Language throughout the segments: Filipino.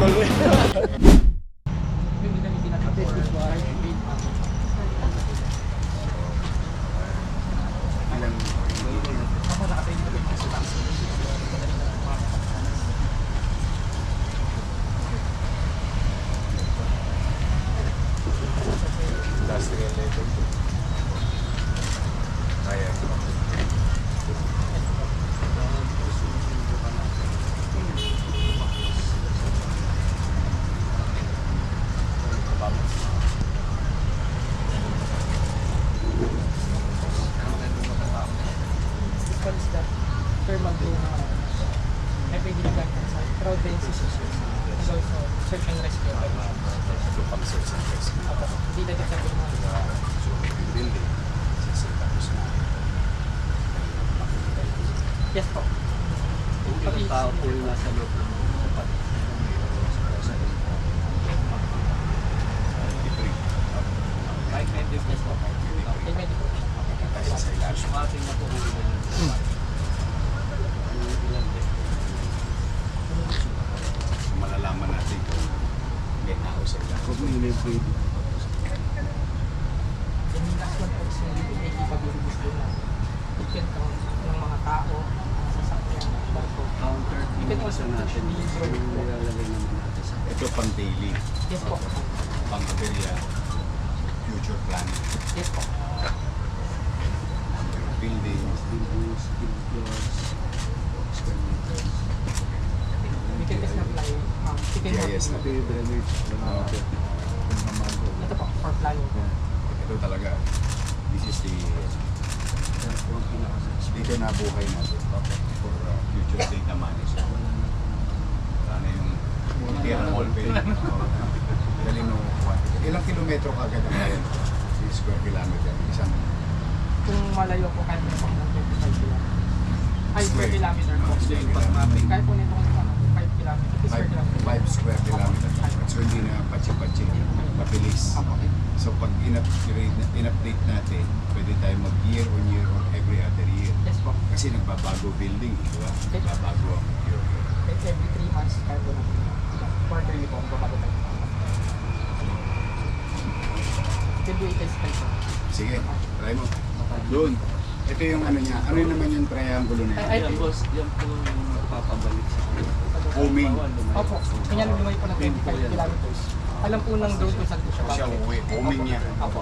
Bicol. Industrial level. Ayan. Thermal doon ay pwede na gamit sa crowd density and also search and rescue. Ito pang search and rescue. Hindi na dito sa So, yung building, tapos na. yes po. Kung ilang tao po yung nasa loob ng sapat. Kahit may difference po. Ay medyo po. Sa ilalim. Sumating na po ulo na yung ilang Malalaman natin kung may tao sa ilalim. Kung may libre. Yung last one po is yung may capabilities doon na you can count ng mga tao, sasakyan, barko. Counter. You can also natin. teach the drone po. Ilalagay naman natin sa Ito pang daily, Yes po. pang aberya, future plan, Yes po. buildings, buildings, build floors, square meters. We can just apply chicken GIS na. Ito yung drainage. Ito po, for planning po. Ito talaga, this is the, dito na buhay natin for future data management. Sana yung thermal building. Galing no, ilang kilometro kagad ang ngayon? Square kilometer, isang Kung malayo po, kahit po ng 25 kilometers. Ay, square Square. kilometer po. Square Kahit kilometer. po nitong 5 kilometers, 5 kilometers. 5 square kilometer. So hindi na patsi-patsi, mabilis. Okay. So pag in-update natin, pwede tayo mag-year on year or every other year. Yes po. Kasi nagbabago building, di ba? Nagbabago ang material. Every 3 months, kahit po ng quarterly po, babago tayo. Can do it as well. Sige, try mo. Doon. Ito yung ano niya. Ano yun naman yung triangulo na Ay, yan? Yan boss, yan po yung magpapabalik sa akin. Homing. Opo, kanya lumay po ng 25 kilometers. Alam po ng drone kung saan po siya Siya babalik. uwi. Homing niya. Opo.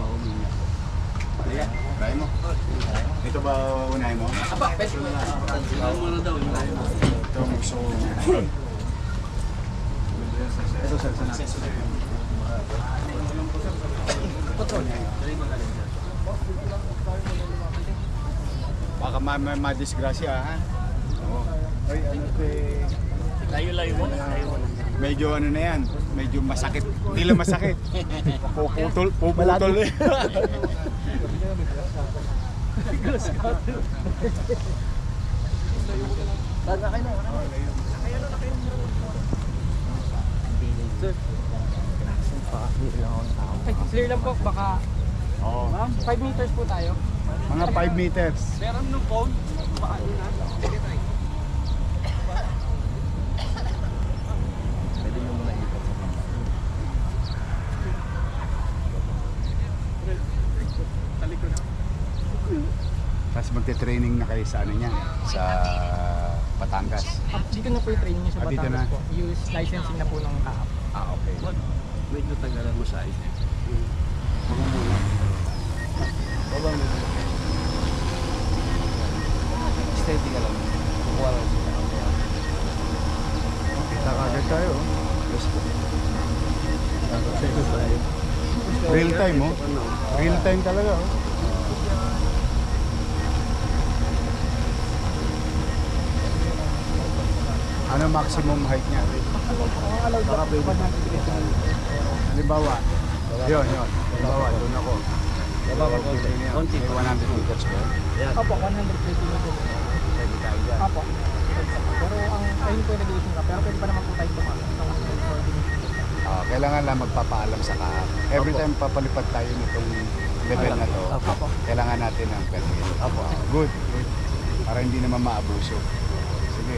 Sige, try mo. Ito ba unahin mo? Aba, pwede po. Tingnan mo na daw yung layo. Ito gusto ko. Ito sir, sa natin. Control. Baka ma-disgrasya ha? Oo. Ay, ano ito eh. Layo-layo mo na. Medyo ano na yan. Medyo masakit. Hindi lang masakit. Puputol. Puputol eh. Ay, clear lang po, baka Oo. 5 meters po tayo. Mga 5 meters. Meron nung phone, paano na? Pwede mo muna ikot. Talikod na. Tapos magte-training na kayo sa ano niya? Sa Batangas. Dito na po yung training niyo sa Ah, dito Batangas na. po. Use licensing na po ng TAP. Ah, okay. Medyo tagalan mo sa ito. Mga muna. Baba mo. Steady ka lang. Kukuha lang sila. Kita kagad tayo. Yes po. Nakasaya tayo. Real time oh. Real time talaga oh. Ano maximum height niya? Baka pwede. Halimbawa, yun. Halimbawa, doon ako. Konti. May 100 meters ba? Yan. Opo, 120 meters. Pwede tayo dyan. Opo. Pero ang ayun po yung nag-iisip ka, pero pwede pa naman po tayo tumakot. Kailangan lang magpapaalam sa kaap. Every Opo. time papalipad tayo nitong level na to, Opo. kailangan natin ng permit. Opo. Good. Para hindi naman maabuso. Sige.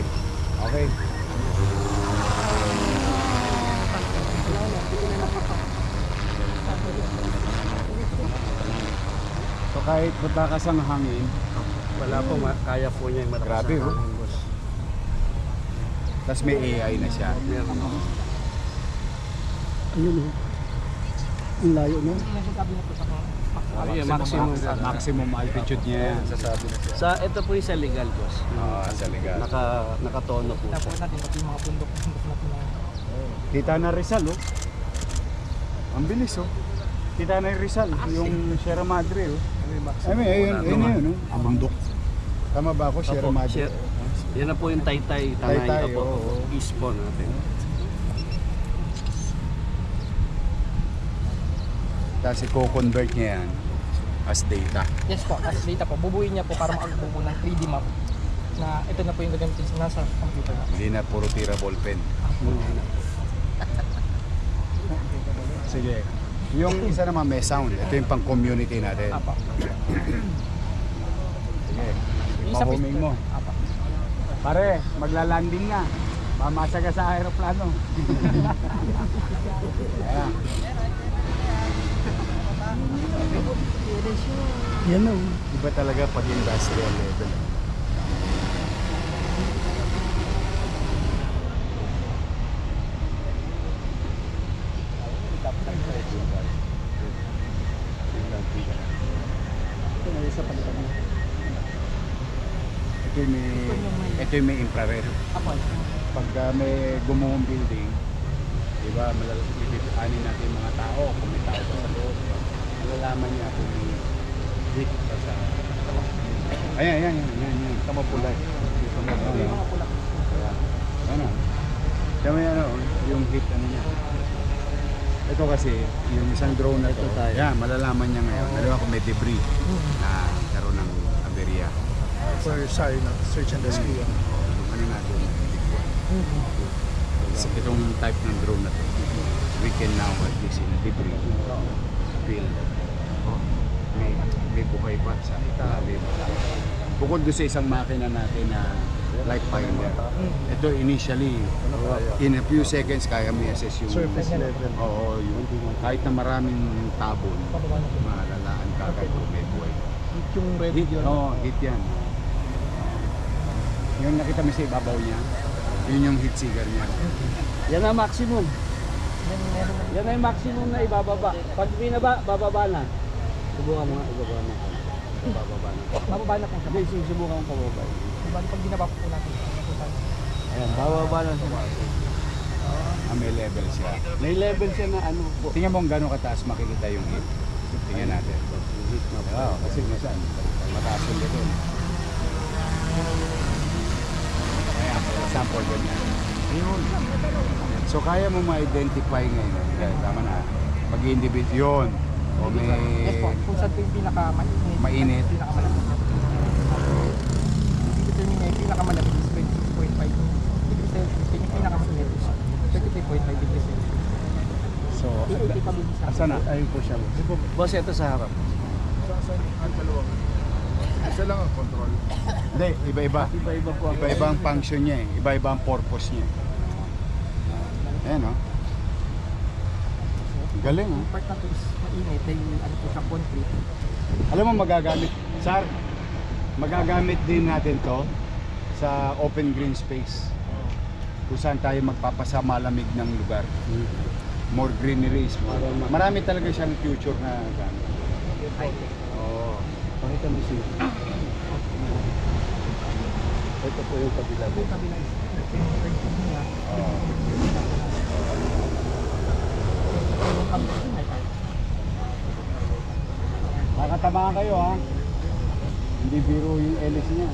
Okay. So kahit patakas ang hangin, Wala po, kaya po niya yung malakas Grabe, na oh. hangin, boss. tas may AI na siya. Meron. Ayun o. Ang layo no? Sinasabi na po sa Ay, maximum. Maximum altitude niya yan. Sasabi na siya. Sa, ito po yung sa legal, boss. Sa legal. Nakatono po Tapos siya. natin, pati yung mga bundok natin na Kita na Rizal, oh. Ang bilis, oh. Kita na yung Rizal, yung Sierra Madre, oh. Ayun, oh. Ang bundok. Tama ba ako, Sierra Opo, Madre? Yan na po yung Taytay, Tanay, Taytay, opo, oo. east po natin. Tapos i-convert niya yan as data. Yes po, as data po. Bubuin niya po para makagawa po ng 3D map na ito na po yung gagamitin nasa computer na. Hindi na puro tira ballpen. Sige. Yung isa naman may sound. Ito yung pang-community natin. Apa. Sige. Yung isa po Pahuming mo. Apa. Pare, magla-landing na. Mamasa ka sa aeroplano. Ayan. Yan o. Iba talaga pag industrial level. Ito na isa palitan mo. Ito yung may infrared. Apa. Pag may gumuhong building, di ba, malalaman natin yung mga tao, kung may tao pa sa loob. Malalaman niya kung may heat pa sa... Ayan. Tama pula. Dito mo. Yung mga pula. Ano? Tama yan, yung heat ano niya. Ito kasi, yung isang drone na to, Ito tayo. yan, malalaman niya ngayon. Dalawa kung may debris na karoon ng aberya. For sorry no, search and rescue yan. Yung ano natin, itong type ng drone na to, we can now at least in a debris field. May buhay pa sa ilalim. Bukod doon sa isang makina natin na light finder. Ito initially, in a few seconds kaya mo i-assess yung Surface level. Oo, yung kahit na maraming tabon, Pababa na po. malalaan kagad kung may buhay. Yung red Hit, yun. oo, hit yan. Yung nakita mo sa ibabaw niya, yun yung heat seeker niya. Yan ang maximum. Then meron na. Yan ang maximum na ibababa. Pag binaba, bababa na. Subukan mo nga, ibaba na. Bababa na. Mababa na po siya. Hindi, subukan mo pababa. Bali pag binaba po natin. Ayan, bababa na siya. May level siya. May level siya na ano po. Tingnan mo kung gano'ng kataas makikita yung heat. Tingnan natin. Hit na po. Oo, kasi minsan, mataas yung dito. Ayan, for example, ganyan. Ayun. So, kaya mo ma-identify ngayon. Kaya, tama na. Pag-individual yun. O may... Yes po, kung saan po yung pinaka-mainit. Mainit. Pinaka-malamig. Determine niya yung pinaka-malamig is 26.5 degrees Celsius. Yung pinaka-mainit is 33.5 degrees Celsius. So, 80 pa dun sa... asa na? Ayun po siya. Boss, ito sa harap. Isa lang ang control. Hindi, iba-iba. Iba-iba po ang Iba-iba ang function niya eh. Iba-iba ang purpose niya. Ayan, oh. Galing, oh. Yung part na to is mainit dahil ano po siya, concrete. Alam mo, magagamit, Sar, magagamit din natin to sa open green space. Kung saan tayo magpapasa malamig ng lugar. More greenery is more. Marami talaga siyang future na gamit. High-tech. Oo. Pakita mo siya. Ito po yung kabila. Yung kabila is niya. Oo. Yung kabila is high-tech. Nakatamaan kayo, ha? Hindi biro yung LS niya.